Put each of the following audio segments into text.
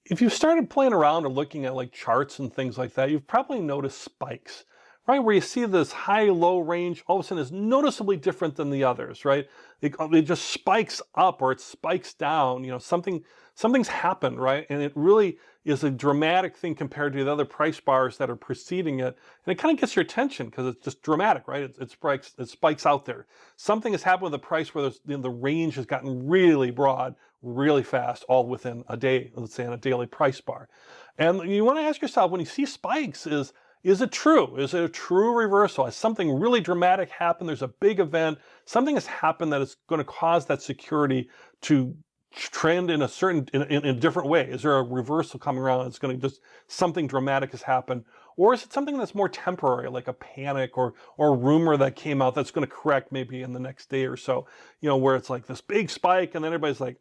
If you started playing around or looking at like charts and things like that, you've probably noticed spikes, right? Where you see this high-low range all of a sudden is noticeably different than the others, right? It just spikes up or it spikes down. Something's happened, right? And it really is a dramatic thing compared to the other price bars that are preceding it. And it kind of gets your attention because it's just dramatic, right? It spikes out there. Something has happened with the price where the range has gotten really broad really fast, all within a day, let's say on a daily price bar. And you want to ask yourself, when you see spikes, is it true? Is it a true reversal? Has something really dramatic happened? There's a big event. Something has happened that is going to cause that security to trend in a different way. Is there a reversal coming around? It's going to just something dramatic has happened. Or is it something that's more temporary, like a panic or a rumor that came out that's going to correct maybe in the next day or so, where it's like this big spike and then everybody's like,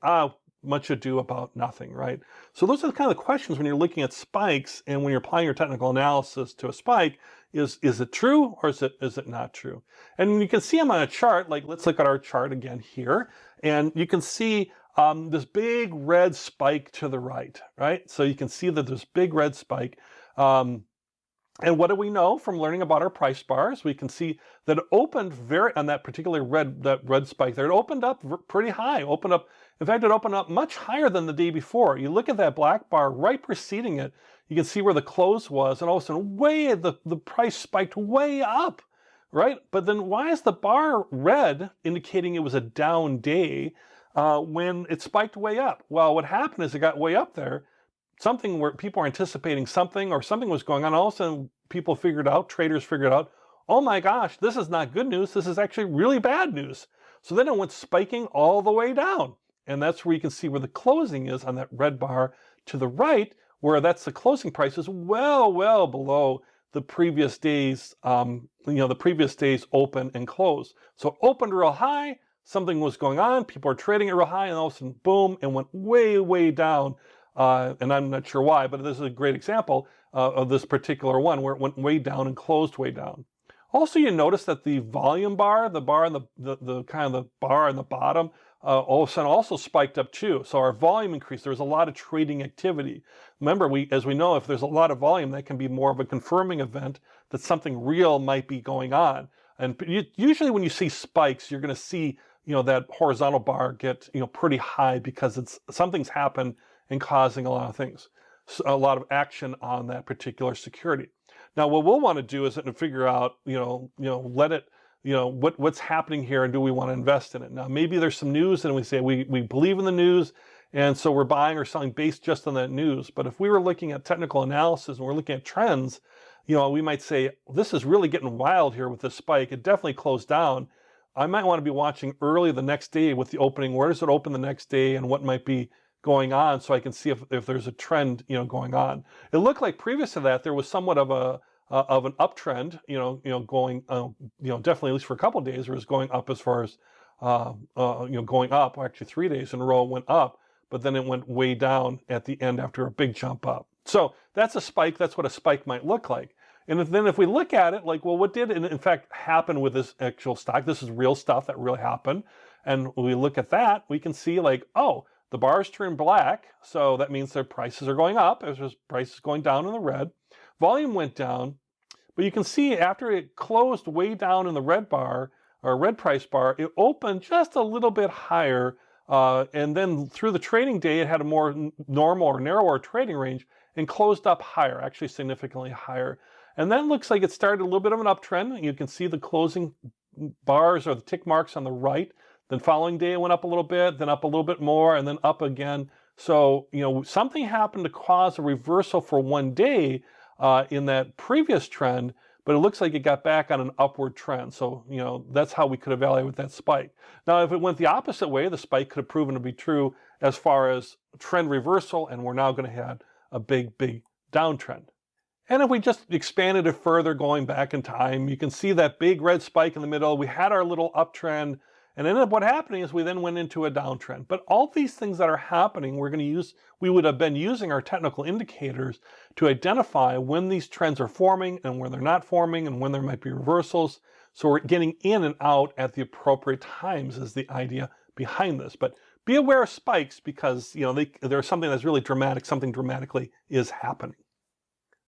much ado about nothing, right? So those are the kind of questions when you're looking at spikes and when you're applying your technical analysis to a spike. Is it true or is it not true? And you can see them on a chart. Like, let's look at our chart again here, and you can see this big red spike to the right, right? So you can see that there's big red spike. And what do we know from learning about our price bars? We can see that it opened on that particular red spike there. It opened up pretty high. In fact, it opened up much higher than the day before. You look at that black bar right preceding it. You can see where the close was, and all of a sudden, the price spiked way up, right? But then why is the bar red, indicating it was a down day, when it spiked way up? Well, what happened is it got way up there. Something where people are anticipating something or something was going on. All of a sudden, traders figured out, oh my gosh, this is not good news. This is actually really bad news. So then it went spiking all the way down. And that's where you can see where the closing is on that red bar to the right, where that's the closing price is well below the previous days, the previous days open and close. So it opened real high, something was going on, people are trading it real high, and all of a sudden, boom, and went way down. And I'm not sure why, but this is a great example of this particular one where it went way down and closed way down. Also, you notice that the volume bar, the bar on the kind of the bar on the bottom, all of a sudden also spiked up too. So our volume increased. There was a lot of trading activity. Remember, as we know, if there's a lot of volume, that can be more of a confirming event that something real might be going on. And usually when you see spikes, you're going to see, that horizontal bar get, pretty high because something's happened and causing a lot of things, a lot of action on that particular security. Now, what we'll want to do is to figure out, what's happening here, and do we want to invest in it? Now, maybe there's some news and we say we believe in the news, and so we're buying or selling based just on that news. But if we were looking at technical analysis and we're looking at trends, we might say, this is really getting wild here with this spike. It definitely closed down. I might want to be watching early the next day with the opening. Where does it open the next day and what might be going on, so I can see if there's a trend, going on. It looked like previous to that there was somewhat of an uptrend, going, definitely at least for a couple of days, it was going up as far as, going up. Actually, 3 days in a row it went up, but then it went way down at the end after a big jump up. So that's a spike. That's what a spike might look like. And then if we look at it, like, well, what did in fact happen with this actual stock? This is real stuff that really happened. And when we look at that, we can see like, oh, the bars turn black, so that means their prices are going up. There's prices going down in the red. Volume went down, but you can see after it closed way down in the red bar, or red price bar, it opened just a little bit higher, and then through the trading day, it had a more normal or narrower trading range and closed up higher, actually significantly higher. And then looks like it started a little bit of an uptrend. You can see the closing bars or the tick marks on the right. Then following day it went up a little bit, then up a little bit more, and then up again. So, something happened to cause a reversal for one day in that previous trend, but it looks like it got back on an upward trend. So, that's how we could evaluate that spike. Now, if it went the opposite way, the spike could have proven to be true as far as trend reversal, and we're now going to have a big downtrend. And if we just expanded it further, going back in time, you can see that big red spike in the middle. We had our little uptrend. And ended up what happening is we then went into a downtrend. But all these things that are happening, we would have been using our technical indicators to identify when these trends are forming and when they're not forming and when there might be reversals. So we're getting in and out at the appropriate times is the idea behind this. But be aware of spikes because, you know, there's something that's really dramatic, something dramatically is happening.